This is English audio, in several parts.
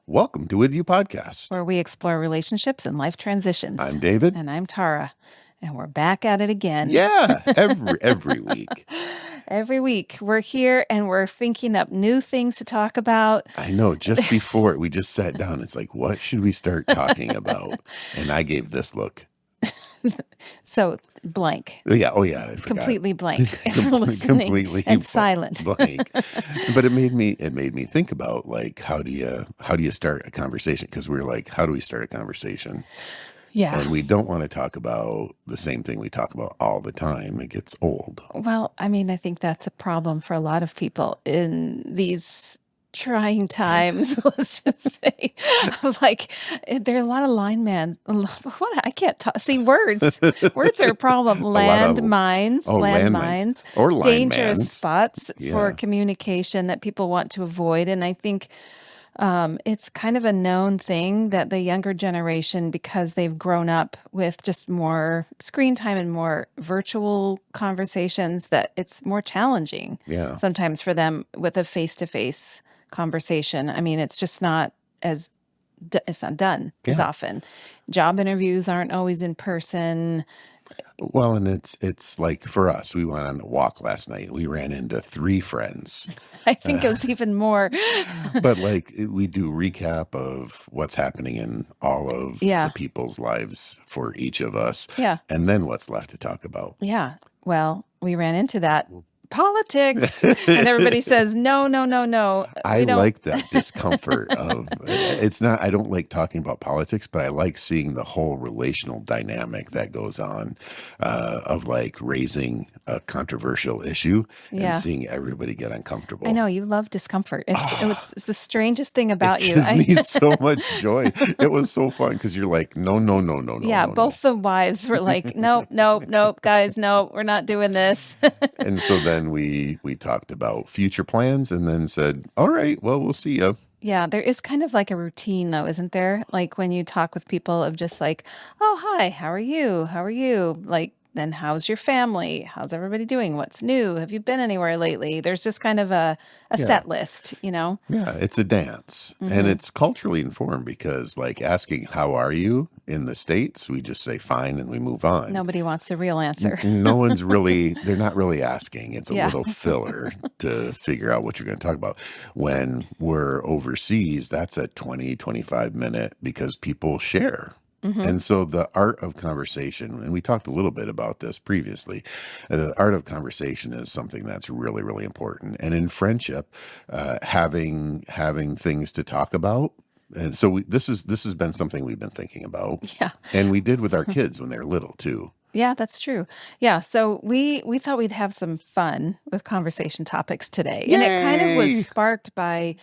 Welcome to With You Podcast. where we explore relationships and life transitions. I'm David. And I'm Tara. And we're back at it again. Yeah, every week. Every week we're here and we're thinking up new things to talk about. I know, just before we just sat down, it's like, what should we start talking about? And I gave this look. So blank. Yeah, I forgot. Completely blank. Listening Completely and silent. blank. But it made me think about, like, how do you start a conversation? Because we were like, how do we start a conversation? Yeah. And we don't want to talk about the same thing we talk about all the time. It gets old. Well, I mean, I think that's a problem for a lot of people in these trying times, let's just say. Like, there are a lot of what? I can't talk. See, words are a problem. Landmines, Or line dangerous mans. spots for Yeah. communication that people want to avoid. And I think it's kind of a known thing that the younger generation, because they've grown up with just more screen time and more virtual conversations, that it's more challenging Yeah. sometimes for them with a face-to-face conversation. I mean, it's just not it's not done as Yeah. often. Job interviews aren't always in person. Well, and it's like for us, we went on a walk last night. We ran into 3 friends. I think it was even more. But like we do recap of what's happening in all of Yeah. the people's lives for each of us. Yeah. And then what's left to talk about. Yeah. Well, we ran into that. Politics. And everybody says, no. I We don't- like that discomfort of it's not, I don't like talking about politics, but I like seeing the whole relational dynamic that goes on of like raising a controversial issue Yeah. and seeing everybody get uncomfortable. I know you love discomfort. It's the strangest thing about It you. gives me so much joy. It was so fun because you're like, no. Yeah, both the wives were like, nope, guys, no, we're not doing this. And so then we talked about future plans and then said, all right, well, we'll see you. Yeah, there is kind of like a routine though, isn't there? Like when you talk with people of just like, oh, hi, how are you? How are you? Like, then how's your family? How's everybody doing? What's new? Have you been anywhere lately? There's just kind of a set list, you know? Yeah, it's a dance. Mm-hmm. And it's culturally informed because like asking, how are you in the States? We just say fine and we move on. Nobody wants the real answer. No one's really, they're not really asking. It's a Yeah. little filler to figure out what you're going to talk about. When we're overseas, that's a 20-25 minute because people share. Mm-hmm. And so the art of conversation, and we talked a little bit about this previously, the art of conversation is something that's really, really important. And in friendship, having things to talk about. And so this has been something we've been thinking about. Yeah. And we did with our kids when they were little too. Yeah, that's true. Yeah, so we thought we'd have some fun with conversation topics today. And it kind of Yay! was sparked by,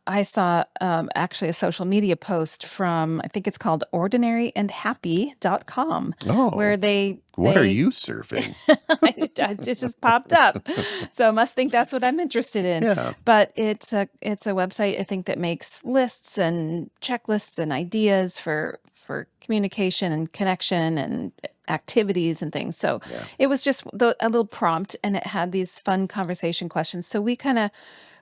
I saw actually a social media post from, I think it's called ordinaryandhappy.com, Oh, where they what are you surfing? it just popped up. So I must think that's what I'm interested in. Yeah. But it's a website, I think, that makes lists and checklists and ideas for communication and connection and activities and things. So Yeah. it was just a little prompt, and it had these fun conversation questions. So we kind of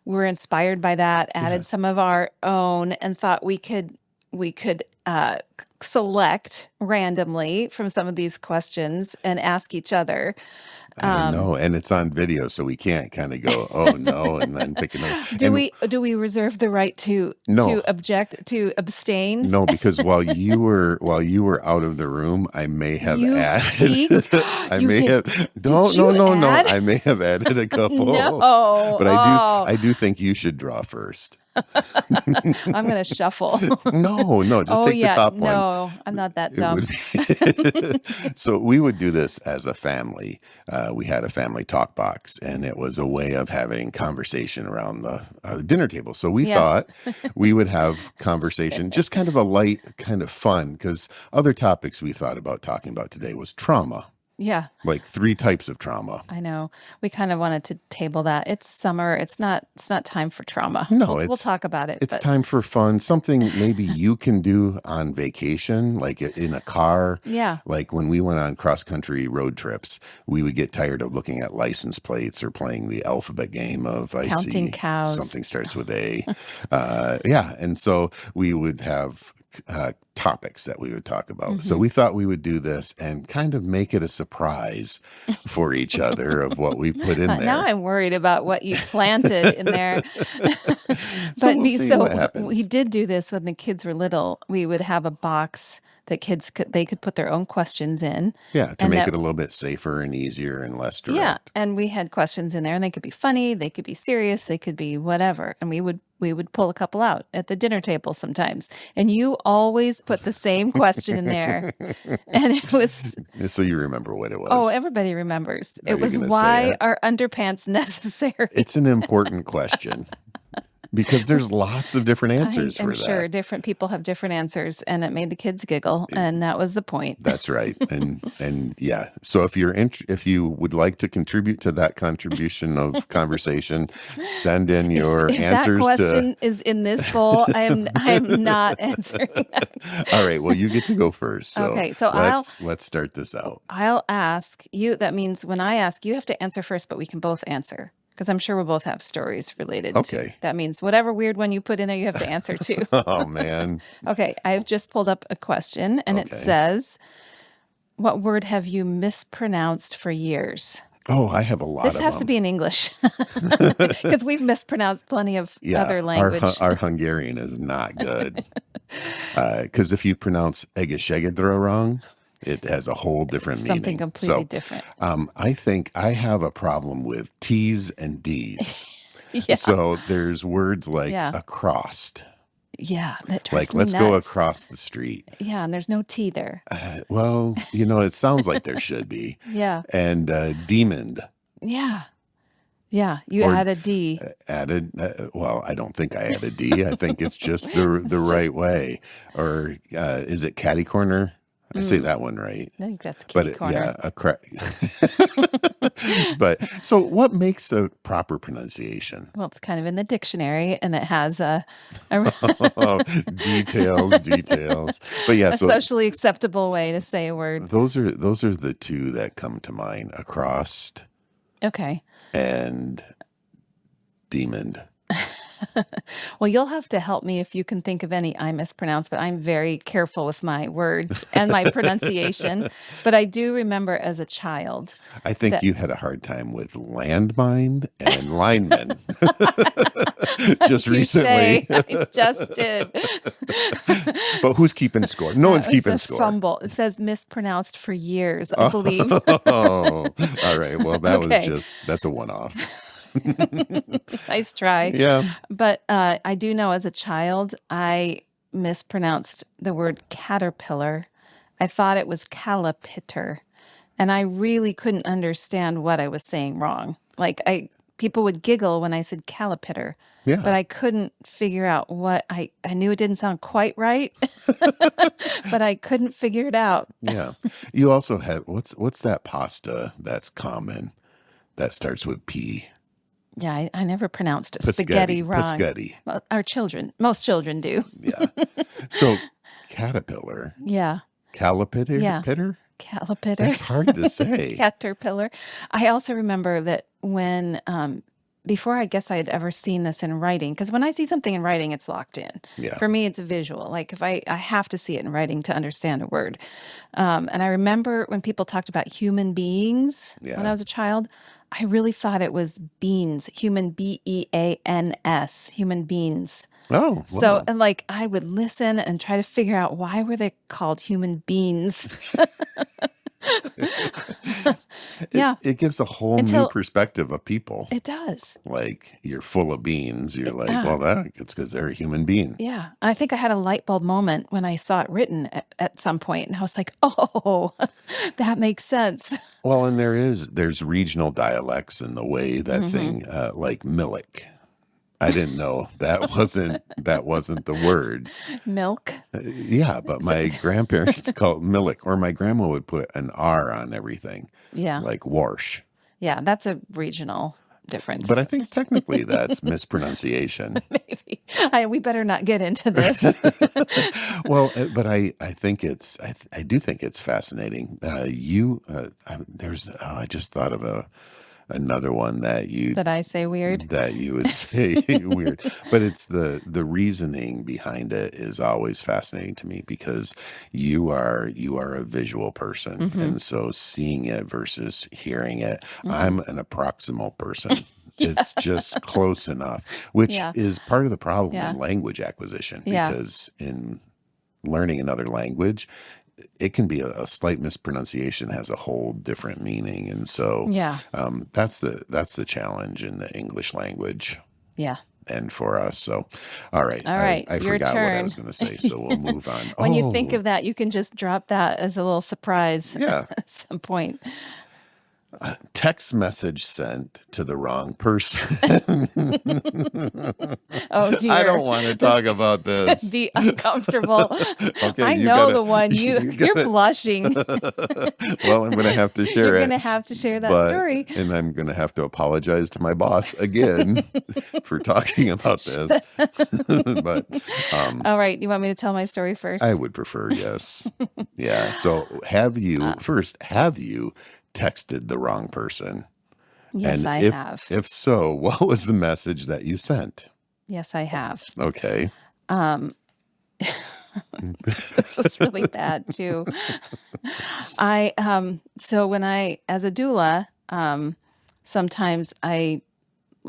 were inspired by that, added some of our own, and thought we could select randomly from some of these questions and ask each other. I know, and it's on video, so we can't kind of go, oh no, and then pick another. Do we reserve the right to No. object, to abstain? No, because while you were out of the room, I may have You added. peeked? I You may did- have. No. you add? I may have added a couple. No. But Oh. I do think you should draw first. I'm going to shuffle. No, just take the top one. No, I'm not that It dumb. would be- So we would do this as a family. We had a family talk box, and it was a way of having conversation around the dinner table. So we Yeah. thought we would have conversation, just kind of a light, kind of fun, because other topics we thought about talking about today was trauma. Yeah. Like 3 types of trauma. I know. We kind of wanted to table that. It's summer. It's not time for trauma. No, We'll talk about it, it's but time for fun. Something maybe you can do on vacation, like in a car. yeah. Like when we went on cross-country road trips, we would get tired of looking at license plates or playing the alphabet game of I Counting see cows. something starts with A. Yeah, and so we would have topics that we would talk about. So we thought we would do this and kind of make it a surprise for each other of what we put in there. Now I'm worried about what you planted in there. So we'll see what happens. We did do this when the kids were little. We would have a box that they could put their own questions in. Yeah, to and make that- it a little bit safer and easier and less direct. Yeah, and we had questions in there, and they could be funny, they could be serious, they could be whatever. And we would pull a couple out at the dinner table sometimes. And you always put the same question in there. And it was So you remember what it was. oh, everybody remembers. Are It you was gonna say why it? are underpants necessary? It's an important question because there's lots of different answers I'm for sure that. different people have different answers, and it made the kids giggle, and that was the point. That's right. And yeah. So if if you would like to contribute to that contribution of conversation, send in your If answers that question is in this bowl, I'm not answering that. All right. Well, you get to go first. So Okay, so let's start this out. I'll ask you. That means when I ask, you have to answer first, but we can both answer. Because I'm sure we'll both have stories related to. Okay. That means whatever weird one you put in there, you have to answer too. Oh man. Okay, I've just pulled up a question, and it Okay. says, "What word have you mispronounced for years?" Oh, I have a lot This of has them. to be in English, because we've mispronounced plenty of other language. Our Hungarian is not good. Because if you pronounce egeshegedra wrong, it has a whole different Something meaning. completely different. I think I have a problem with T's and D's. Yeah, So there's words like Yeah. across, yeah, that drives like me let's go nuts. across the street. Yeah, and there's no T there. Well, it sounds like there should be. Yeah, And demoned yeah, yeah. You Or- add a D. added. Well, I don't think I added D. I think it's just the right way. Or is it catty corner? I say that one right. I think that's But kitty corner. but so what makes a proper pronunciation? Well, it's kind of in the dictionary, and it has a Oh, details. But yeah, so socially acceptable way to say a word. those are the two that come to mind: across Okay. and demoned. Well, you'll have to help me if you can think of any I mispronounce, but I'm very careful with my words and my pronunciation. But I do remember as a child. I think That- you had a hard time with landmine and lineman just recently. I just did. But who's keeping score? No one's It keeping says score. Fumble. It says mispronounced for years, I believe. Oh, all right. Well, that Okay. that's a one-off. Nice try. Yeah. But I do know as a child, I mispronounced the word caterpillar. I thought it was calipitter. And I really couldn't understand what I was saying wrong. Like people would giggle when I said calipitter, Yeah. but I couldn't figure out what I knew it didn't sound quite right, but I couldn't figure it out. Yeah. You also have what's that pasta that's common that starts with P? Yeah, I never pronounced spaghetti wrong. Pescetti. Well, most children do. Yeah. So caterpillar, Yeah, calipitter, Yeah. pitter? calipitter. That's hard to say. Caterpillar. I also remember that when, before I guess I had ever seen this in writing, because when I see something in writing, it's locked in. Yeah. For me, it's visual. Like if I have to see it in writing to understand a word. And I remember when people talked about human beings when Yeah. I was a child, I really thought it was beans, human beans, human beans. Oh, So, wow. and like, I would listen and try to figure out why were they called human beings? Yeah, It gives a whole new Until- perspective of people. it does. Like you're full of beans. You're like, Yeah. well, it's because they're a human being. Yeah. I think I had a light bulb moment when I saw it written at some point, and I was like, oh, that makes sense. Well, and there's regional dialects in the way that thing, like Milik. I didn't know that wasn't the word. Milk. Yeah, but Is it? my grandparents called it milk, or my grandma would put an R on everything, Yeah. like wash. Yeah. That's a regional But I difference. think technically that's mispronunciation. Maybe. We better not get into this. Well, but I think I do think it's fascinating. I just thought of another one That I say weird. that you would say weird, but it's the reasoning behind it is always fascinating to me because you are a visual person, Hmm. and so seeing it versus hearing it. Hmm. I'm an approximal person. Yeah. It's just close enough, which Yeah. is part of the problem Yeah. in language acquisition, Yeah. because in learning another language, it can be a slight mispronunciation has a whole different meaning. And so Yeah. that's the challenge in the English language Yeah. and for us. So, all right, All I, right. I Your forgot what I was turn. going to say. So we'll move on. When you think Oh, of that, you can just drop that as a little surprise yeah. at some point. Text message sent to the wrong person. Oh I dear. don't want to This talk about this. be uncomfortable. Okay, I you know gotta, the one you you're gotta. blushing. Well, I'm gonna have to You're share gonna it, have to share that but story. and I'm gonna have to apologize to my boss again for talking about this. But um, All right. You want me to tell my story I first? would prefer yes. Yeah. So have you texted the wrong person? Yes, And I if have. if so, what was the message that you sent? Yes, I have. Okay. Um, this was really bad too. So when as a doula, sometimes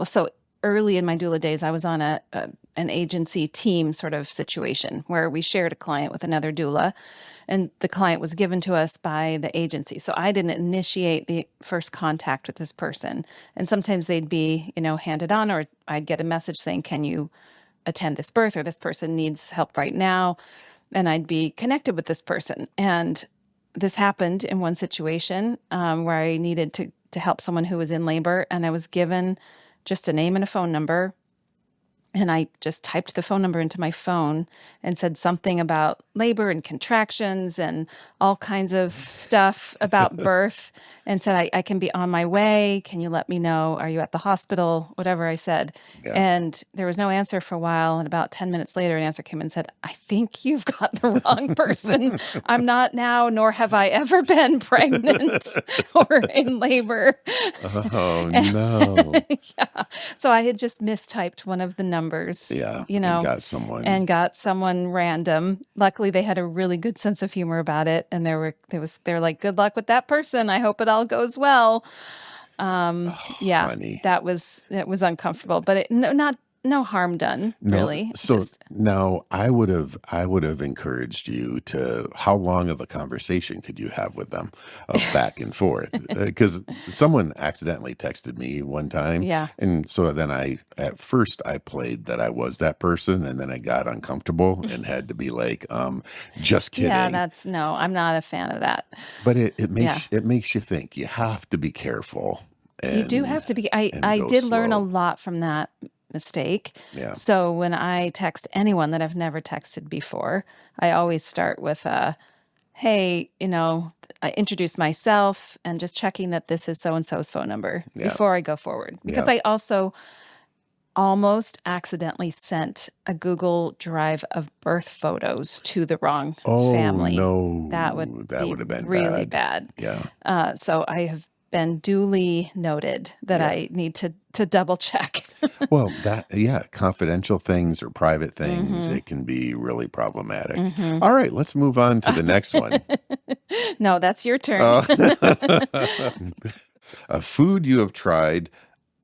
so early in my doula days, I was on an agency team sort of situation where we shared a client with another doula, and the client was given to us by the agency. So I didn't initiate the first contact with this person. And sometimes they'd be, handed on, or I'd get a message saying, "Can you attend this birth?" or "This person needs help right now." And I'd be connected with this person. And this happened in one situation where I needed to help someone who was in labor, and I was given just a name and a phone number. And I just typed the phone number into my phone and said something about labor and contractions and all kinds of stuff about birth, and said, I can be on my way. Can you let me know? Are you at the hospital? Whatever I said. Yeah. And there was no answer for a while. And about 10 minutes later, an answer came and said, "I think you've got the wrong person. I'm not now, nor have I ever been pregnant or in labor." Oh no. Yeah. So I had just mistyped one of the numbers, Yeah. And got someone. and got someone random. Luckily, they had a really good sense of humor about it, and they're like, "Good luck with that person. I hope it all goes well." Oh, Yeah, honey. it was uncomfortable, but no harm done, No, really. so Just now I would have encouraged you to, how long of a conversation could you have with them of back and forth? Because someone accidentally texted me one time, yeah, and so then at first I played that I was that person, and then I got uncomfortable and had to be like, just yeah. kidding. No, I'm not a fan of that. But it Yeah. makes you think. You have to be careful You do and have to be. and I go did learn a slow. lot from that mistake. Yeah. So when I text anyone that I've never texted before, I always start with "Hey, I introduce myself and just checking that this is so and so's phone number Yeah. before I go forward." Because Yeah. I also almost accidentally sent a Google Drive of birth photos to the wrong Oh family. That would no, that be would have been really bad. bad. Yeah. So I have been duly noted that Yeah. I need to double check. Well, yeah, confidential things or private things, Hmm. it can be really problematic. Hmm. All right, let's move on to the next one. No, that's your turn. Uh, a food you have tried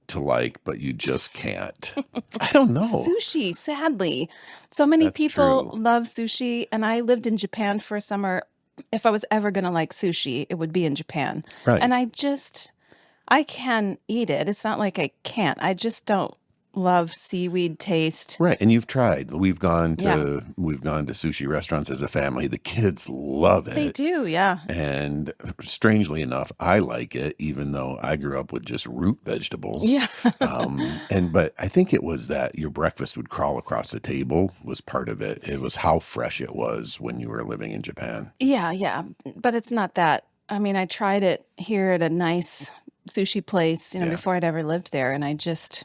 to like, but you just can't. I don't know. Sushi, sadly. So many That's people true. love sushi, and I lived in Japan for a summer. If I was ever going to like sushi, it would be in Japan. Right. And I can eat it. It's not like I can't. I just don't love seaweed taste. Right, and you've tried. Yeah, We've gone to sushi restaurants as a family. The kids love they it. do. Yeah. And strangely enough, I like it, even though I grew up with just root vegetables. Yeah. But I think it was that your breakfast would crawl across the table was part of it. It was how fresh it was when you were living in Japan. Yeah. Yeah. But it's not that. I mean, I tried it here at a nice sushi place, Yeah, before I'd ever lived there. And it's just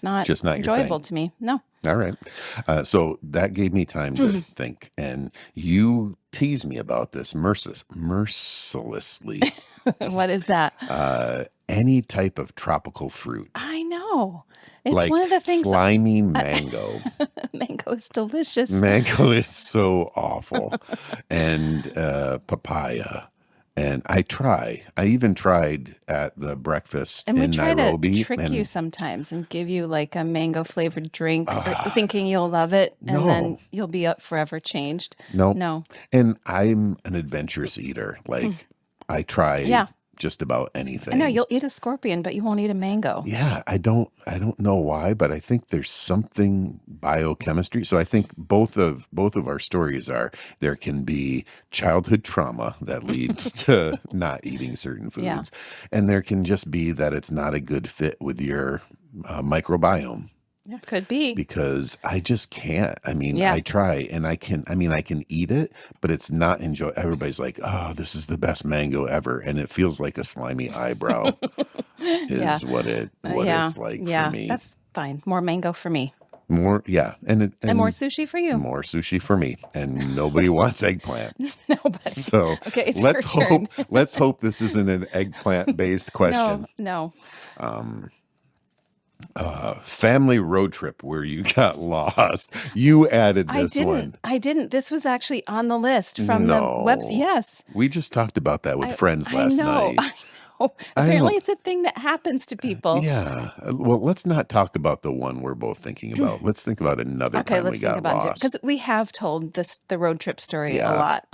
not just not your enjoyable thing. to me. No. All right. So that gave me time to think, and you tease me about this mercilessly. What is that? Any type of tropical fruit, I know. It's like one of the things slimy mango. mango is delicious. Mango is so awful. And papaya. And I even tried at the breakfast And we in try to Nairobi. trick you And sometimes and give you like a mango flavored drink, thinking you'll love it, and then no, you'll be up forever changed. nope. No. And I'm an adventurous eater. Like I try Yeah. just about I know anything. you'll eat a scorpion, but you won't eat a mango. Yeah, I don't know why, but I think there's something biochemistry. So I think both of our stories are there can be childhood trauma that leads to not eating certain Yeah. foods, and there can just be that it's not a good fit with your microbiome. Yeah. Could be. Because I just can't. I mean, Yeah. I try and I can eat it, but it's not enjoy. Everybody's like, "Oh, this is the best mango ever." And it feels like a slimy eyebrow Yeah. is what Yeah. it's like Yeah. for me. That's fine. More mango for me. More, yeah. And more sushi for you. more sushi for me. And nobody wants eggplant. Nobody. So Okay, it's let's your turn. let's hope this isn't an eggplant based question. No. Family road trip where you got lost. You added I this one. didn't. I didn't. This was actually on the list from the No. website. Yes. We just talked about that with friends last I know. night. I know. Apparently, it's a thing that happens to people. Yeah. Well, let's not talk about the one we're both thinking about. Let's think about another Okay, time we let's think got about it lost. because we have told the road trip story a Yeah. lot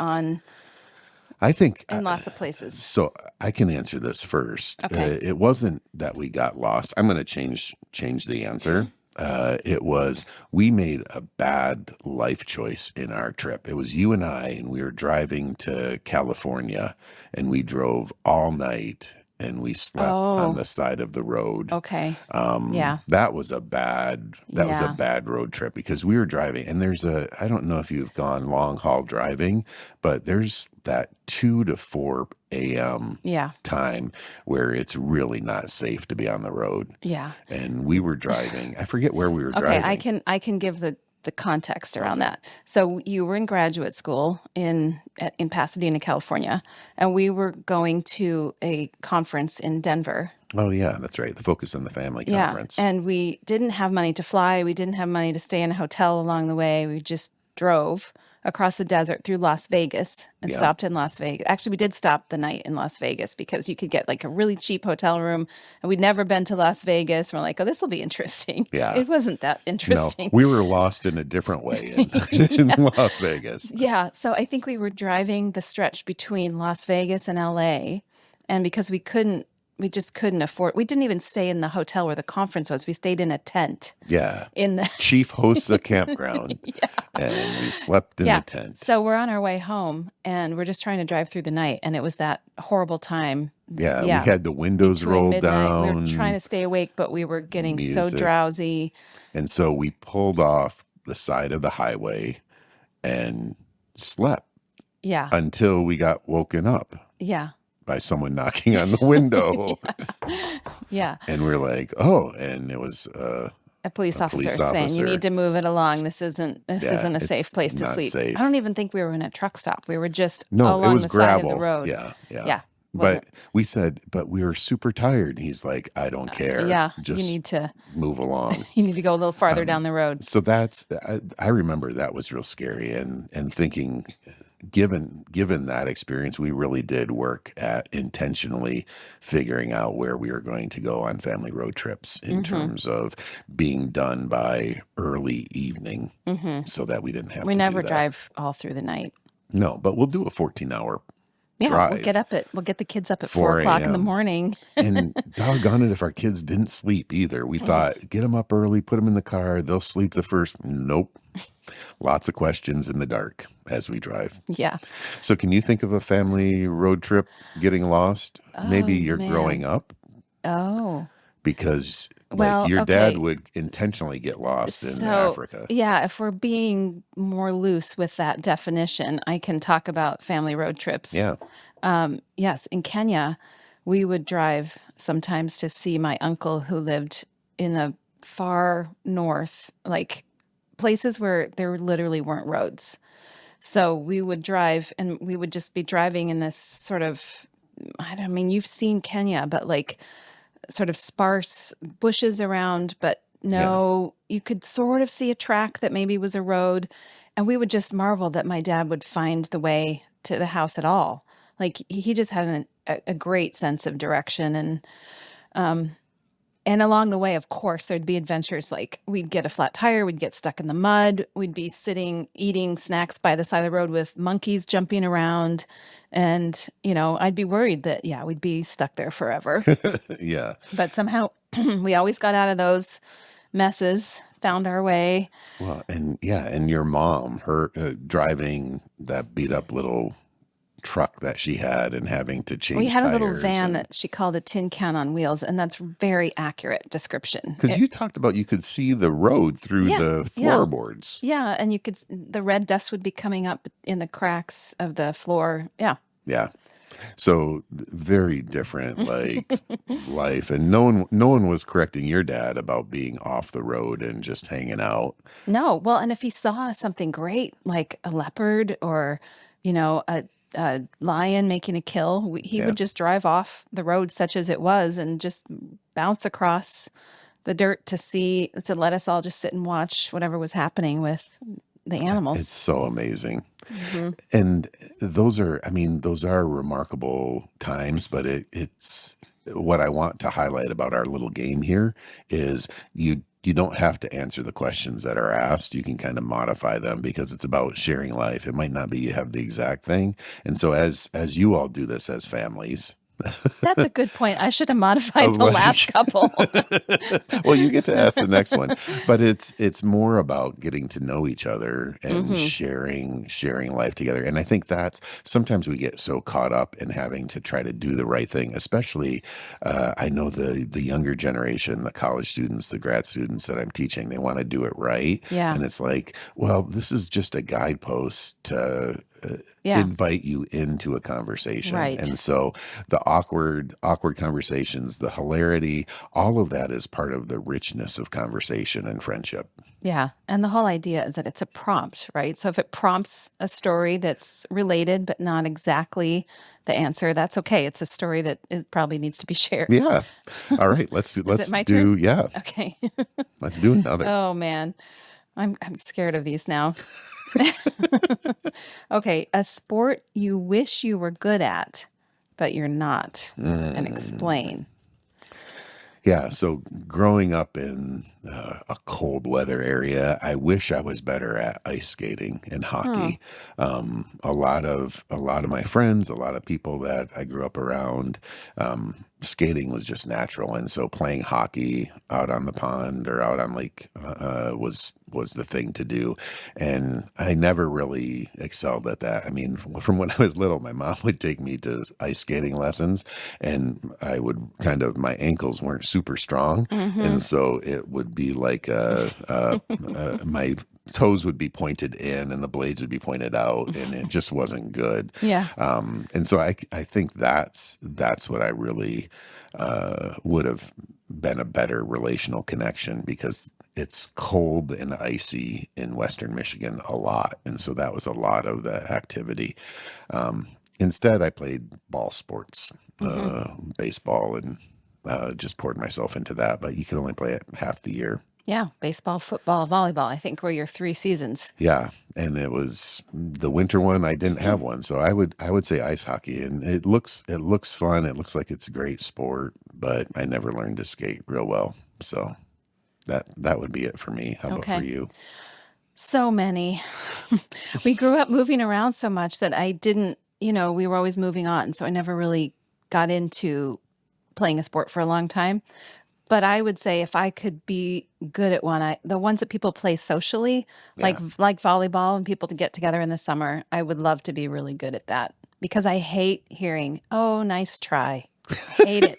I think in lots of places. so. I can answer this first. Okay. It wasn't that we got lost. I'm going to change the answer. It was we made a bad life choice in our trip. It was you and I, and we were driving to California, and we drove all night, and we slept on the side of the road. Okay. Yeah. That was a bad road trip because we were driving, and I don't know if you've gone long haul driving, but there's that 2 to 4 a.m. Yeah. time where it's really not safe to be on the road. Yeah. And we were driving. I forget where we were Okay. driving. I can give the context around that. So you were in graduate school in Pasadena, California, and we were going to a conference in Denver. Oh yeah, that's right. The Focus on the Family Yeah. conference. And we didn't have money to fly. We didn't have money to stay in a hotel along the way. We just drove across the desert through Las Vegas and Yeah. stopped in Las Vegas. Actually, we did stop the night in Las Vegas because you could get like a really cheap hotel room. And we'd never been to Las Vegas. We're like, oh, this will be interesting. Yeah. It wasn't that No, interesting. we were lost in a different way in Las Vegas. Yeah. So I think we were driving the stretch between Las Vegas and LA. And because we just couldn't afford, we didn't even stay in the hotel where the conference was. We stayed in a tent Yeah. in the, Chief hosts a campground, and we slept in a tent. So we're on our way home and we're just trying to drive through the night. And it was that horrible time. Yeah, Yeah. we had the windows Between rolled midnight. down. We were trying to stay awake, but we were getting so Music. drowsy. And so we pulled off the side of the highway and slept Yeah. until we got woken up Yeah. by someone knocking on the window. Yeah. And we're like, oh, and it was A police officer police saying, you officer. need to move it along. This isn't a it's safe place to not sleep. safe. I don't even think we were in a truck stop. We were just no, along it was the gravel. side of the road. Yeah, yeah. Yeah. But we said, but we were super tired. And he's like, I don't care. Yeah. Just you need to move along. go a little farther down the road. So I remember that was real scary and thinking, given that experience, we really did work at intentionally figuring out where we were going to go on family road trips in terms of being done by early evening so that we didn't have We to never do that. drive all through the night. No, but we'll do a 14-hour Yeah, drive, we'll get the kids up at 4 4 o'clock in the a.m. morning. And doggone it, if our kids didn't sleep either, we thought, get them up early, put them in the car, they'll sleep the first. Nope. Lots of questions in the dark as we drive. Yeah. So, can you think of a family road trip getting lost? Maybe Oh, you're growing man. up Oh. because, like, Well, your dad okay. would intentionally get lost in So, Africa. yeah, if we're being more loose with that definition, I can talk about family road trips. Yeah. Yes, in Kenya, we would drive sometimes to see my uncle who lived in the far north, like places where there literally weren't roads. So we would drive and we would just be driving in this sort of, I mean, you've seen Kenya, but like sort of sparse bushes around, but Yeah. no, you could sort of see a track that maybe was a road. And we would just marvel that my dad would find the way to the house at all. Like he just had a great sense of direction. And along the way, of course, there'd be adventures like we'd get a flat tire, we'd get stuck in the mud, we'd be sitting eating snacks by the side of the road with monkeys jumping around. And, I'd be worried that, yeah, we'd be stuck there forever. Yeah. But somehow we always got out of those messes, found our way. Well, and yeah, and your mom, her driving that beat up little truck that she had and having to We change had a little tires. van And that she called a tin can on wheels, and that's very accurate description. because you talked about you could see the road through Yeah, the yeah. floorboards. Yeah, and the red dust would be coming up in the cracks of the floor. Yeah. Yeah. So very different, like life. And no one was correcting your dad about being off the road and just hanging out. No, well, and if he saw something great, like a leopard or, a lion making a kill, he Yeah. would just drive off the road, such as it was, and just bounce across the dirt to let us all just sit and watch whatever was happening with the It's animals. so amazing. Hmm. And those are remarkable times, but it's what I want to highlight about our little game here is you don't have to answer the questions that are asked. You can kind of modify them because it's about sharing life. It might not be you have the exact thing. And so as you all do this as families, That's a good point. I should have modified the well, last couple. well, you get to ask the next one, but it's more about getting to know each other and Hmm. sharing life together. And I think that's sometimes we get so caught up in having to try to do the right thing. Especially, I know the younger generation, the college students, the grad students that I'm teaching, they want to do it right, Yeah. and it's like, well, this is just a guidepost to Yeah. invite you into a conversation. Right. And so the awkward conversations, the hilarity, all of that is part of the richness of conversation and friendship. Yeah. And the whole idea is that it's a prompt, right? So if it prompts a story that's related but not exactly the answer, that's okay. It's a story that probably needs to be shared. Yeah. All right. Let's Is it my do turn? yeah. Okay. Let's do another. Oh man. I'm scared of these now. Okay, a sport you wish you were good at, but you're not. And explain. Yeah, so growing up in a cold weather area, I wish I was better at ice skating and Huh. hockey. A lot of my friends, a lot of people that I grew up around, skating was just natural, and so playing hockey out on the pond or out on lake was the thing to do. And I never really excelled at that. I mean, from when I was little, my mom would take me to ice skating lessons, and I would my ankles weren't super strong. Mm-hmm. And so it would be like my toes would be pointed in and the blades would be pointed out, and it just wasn't good. Yeah. And so I think that's what I really would have been a better relational connection, because it's cold and icy in Western Michigan a lot. And so that was a lot of the activity. Instead, I played ball sports, Mm-hmm. baseball, and just poured myself into that. But you could only play it half the year. Yeah. Baseball, football, volleyball, I think were your 3 seasons. Yeah, and it was the winter one. I didn't have one, so I would say ice hockey, and it looks fun. It looks like it's a great sport, but I never learned to skate real well. So that would be it for me. How about for Okay. you? So many. We grew up moving around so much that I didn't we were always moving on, so I never really got into playing a sport for a long time. But I would say if I could be good at one, the ones that people play socially, Yeah. like volleyball and people to get together in the summer, I would love to be really good at that because I hate hearing, "Oh, nice try." Hate it.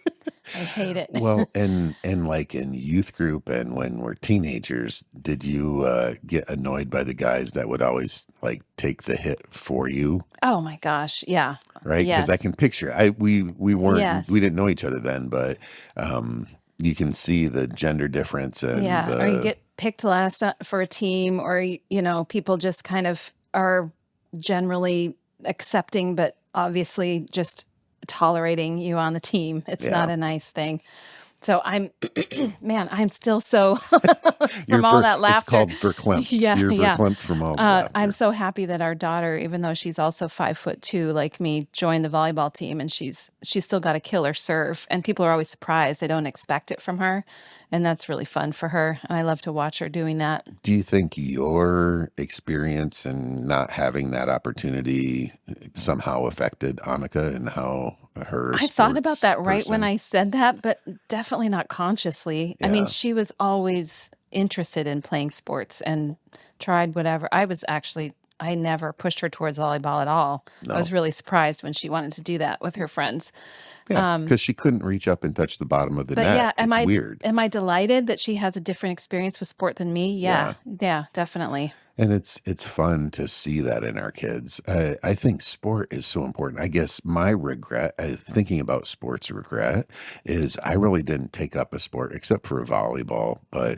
I hate it. Well, and like in youth group and when we're teenagers, did you get annoyed by the guys that would always like take the hit for you? Oh my gosh. Yeah. Right? Because I Yes. can picture we Yes. didn't know each other then, but you can see the gender difference and Yeah. Or you the get picked last for a team, or, people just kind of are generally accepting, but obviously just tolerating you on the team. It's not yeah. a nice thing. So man, I'm still so You're from all for that it's laughter. called verklempt. Yeah, You're yeah. verklempt from all the I'm laughter. so happy that our daughter, even though she's also 5'2", like me, joined the volleyball team, and she's still got a killer serve. And people are always surprised; they don't expect it from her, and that's really fun for her. And I love to watch her doing that. Do you think your experience and not having that opportunity somehow affected Annika and how her I thought about sports that right when person? I said that, but definitely not consciously. I mean, Yeah. she was always interested in playing sports and tried whatever. I never pushed her towards volleyball at all. I No. was really surprised when she wanted to do that with her friends. Yeah. Because she couldn't reach up and touch the bottom of the But net. yeah, It's weird. am I delighted that she has a different experience with sport than me? Yeah. Yeah. Yeah, definitely. And it's fun to see that in our kids. I think sport is so important. I guess my regret, thinking about sports regret, is I really didn't take up a sport except for volleyball, but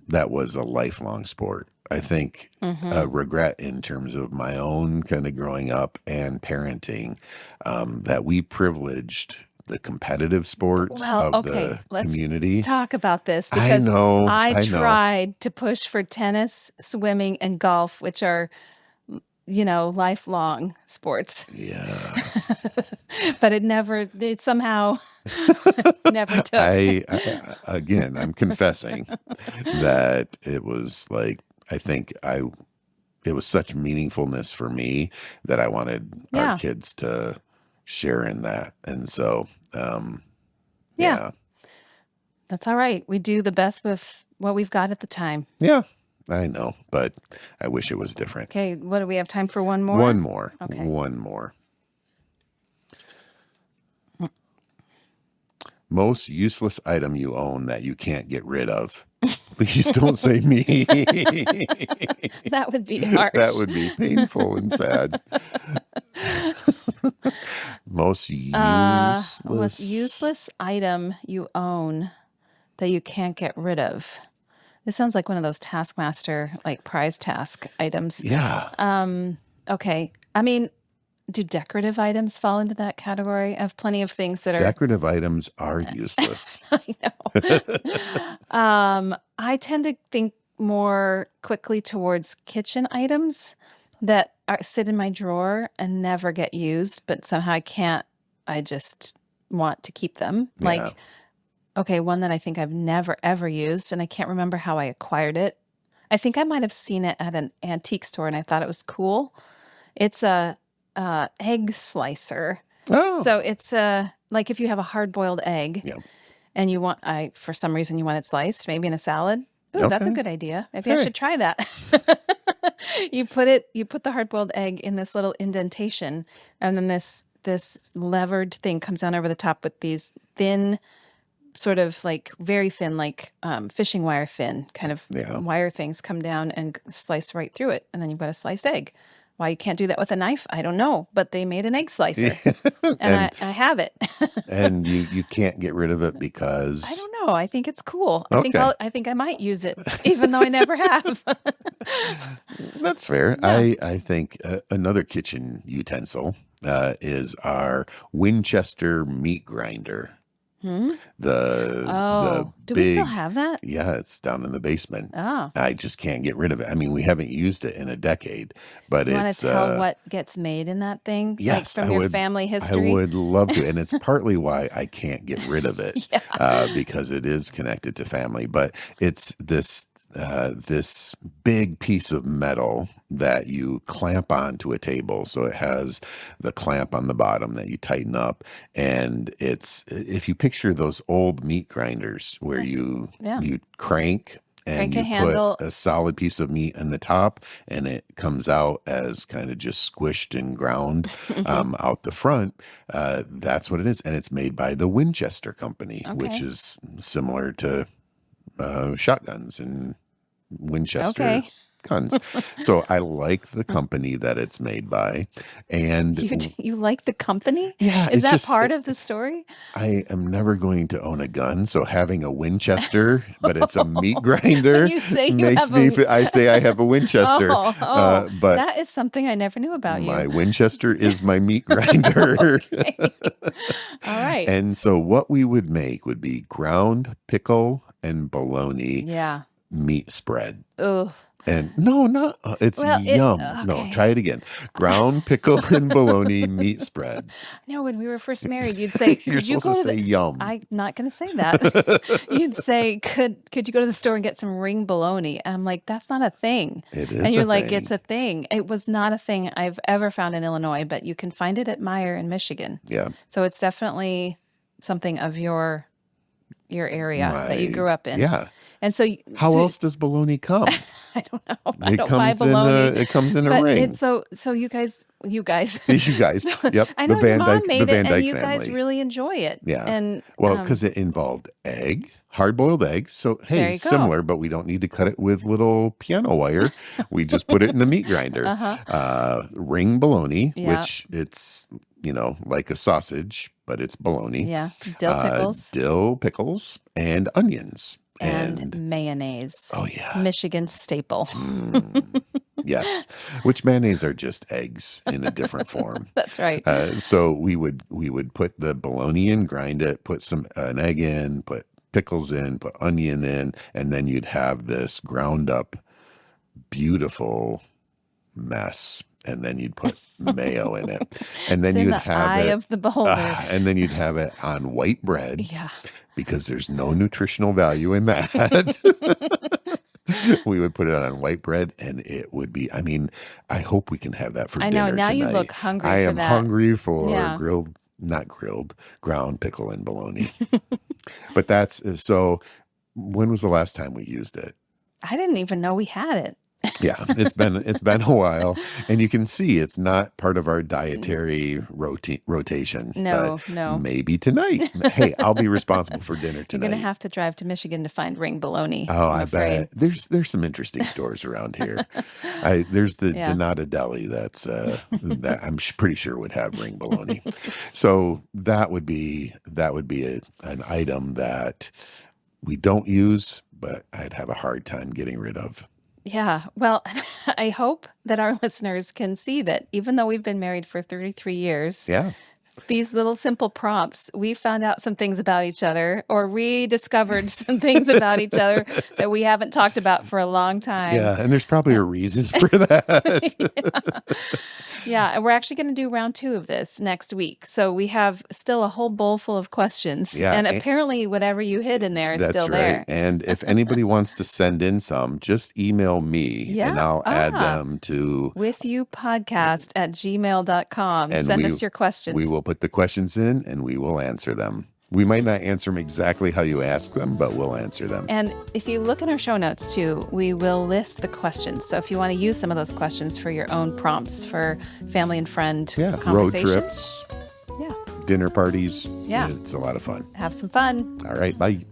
that was a lifelong sport. I think a Mhm. regret in terms of my own kind of growing up and parenting, that we privileged the competitive sports Well, of okay, the let's community. talk about this I because know, I I know. tried to push for tennis, swimming, and golf, which are, lifelong sports. Yeah. But it somehow never took. Again, I'm confessing that it was like I think I it was such meaningfulness for me that I wanted our Yeah. kids to share in that. And so Yeah. yeah. That's all right. We do the best with what we've got at the time. Yeah, I know, but I wish it was different. Okay, what do we have time for one more? One more. Okay. One more. Most useless item you own that you can't get rid of. Please don't say me. That would be That harsh. would be painful and sad. Most What's useless. useless item you own that you can't get rid of? This sounds like one of those Taskmaster, like prize task items. Yeah. Okay. I mean, do decorative items fall into that category? I have plenty of things that are, Decorative items are useless. I know. I tend to think more quickly towards kitchen items that sit in my drawer and never get used, but somehow I just want to keep them. Yeah. Like, okay, one that I think I've never ever used, and I can't remember how I acquired it. I think I might have seen it at an antique store and I thought it was cool. It's a egg slicer. Oh. So it's like if you have a hard-boiled egg Yeah. and for some reason you want it sliced, maybe in a salad. Ooh, that's a Okay. good idea. Maybe I Hey. should try that. You put the hard-boiled egg in this little indentation, and then this levered thing comes down over the top with these thin, sort of like very thin, like fishing wire thin kind of Yeah. wire things come down and slice right through it, and then you've got a sliced egg. Why you can't do that with a knife, I don't know, but they made an egg slicer, and And I have it. and you can't get rid of it I because don't know. I think it's cool. okay. I think I might use it, even though I never have. That's fair. Yeah. I think another kitchen utensil is our Winchester meat grinder. Hmm? The Oh, do we still big have that? yeah, it's down in the basement. Oh, I just can't get rid of it. I mean, we haven't used it in a decade, but you want it's to tell what gets made in that thing, like yes, from your family I history? would love to, and it's partly why I can't get rid of it Yeah. because it is connected to family. But it's this big piece of metal that you clamp onto a table. So it has the clamp on the bottom that you tighten up. And if you picture those old meat grinders where you crank and Crank a you handle. put a solid piece of meat on the top and it comes out as kind of just squished and ground out the front. That's what it is. And it's made by the Winchester Company, which is similar to shotguns and Winchester guns. So I like the company that it's made by. And you like the company? yeah, Is it's that just, part of the story? I am never going to own a gun. So having a Winchester, but it's a meat grinder, You say you makes have me, I say I have a Winchester. But that is something I never knew about my you. Winchester is my meat grinder. All right. And so what we would make would be ground pickle and bologna meat spread. Ugh. And no, not it's yum. No, try it again. Ground pickle and bologna meat spread. No, when we were first married, you'd say, You're supposed to say yum. I'm not going to say that. You'd say, could you go to the store and get some ring bologna? I'm like, that's not a thing. It is. And you're like, it's a thing. It was not a thing I've ever found in Illinois, but you can find it at Meijer in Michigan. Yeah. So it's definitely something of your area that you grew up in. Yeah. And so how else does bologna come? I don't know. I don't buy bologna. It comes in a ring. So you guys. You guys. Yep. I know your mom made it, and you family. guys really enjoy it. Yeah. And because it involved egg, hard-boiled egg. So hey, similar, but we don't need to cut it with little piano wire. We just put it in the meat grinder. Ring bologna, which it's like a sausage, but it's bologna. Yeah. Dill pickles, and onions. And mayonnaise. Oh, yeah. Michigan staple. Yes. Which mayonnaise are just eggs in a different form. That's right. So we would put the bologna in, grind it, put an egg in, put pickles in, put onion in, and then you'd have this ground up, beautiful mess. And then you'd put mayo in it. And then you'd have it. Of the beholder. And then you'd have it on white bread. Yeah. Because there's no nutritional value in that. We would put it on white bread and it would be, I hope we can have that for dinner tonight. I know, now you look hungry I am for that. hungry for ground pickle and bologna. But so when was the last time we used it? I didn't even know we had it. Yeah, it's been a while, and you can see it's not part of our dietary rotation. No. Maybe tonight. Hey, I'll be responsible for dinner tonight. You're going to have to drive to Michigan to find ring bologna. Oh, I bet there's some interesting stores around here. There's the Donata Deli that I'm pretty sure would have ring bologna. So that would be an item that we don't use, but I'd have a hard time getting rid of. Yeah. Well, I hope that our listeners can see that even though we've been married for 33 years, these little simple prompts, we found out some things about each other or rediscovered some things about each other that we haven't talked about for a long time. Yeah. And there's probably a reason for that. Yeah. And we're actually going to do round 2 of this next week. So we have still a whole bowl full of questions. Yeah, and apparently whatever you hid in there is still there. And if anybody wants to send in some, just email me and I'll add them to withyoupodcast@gmail.com. And send us your questions. We will put the questions in and we will answer them. We might not answer them exactly how you ask them, but we'll answer them. And if you look in our show notes too, we will list the questions. So if you want to use some of those questions for your own prompts for family and friend conversations. Road trips, dinner parties. Yeah. It's a lot of fun. Have some fun. All right. Bye.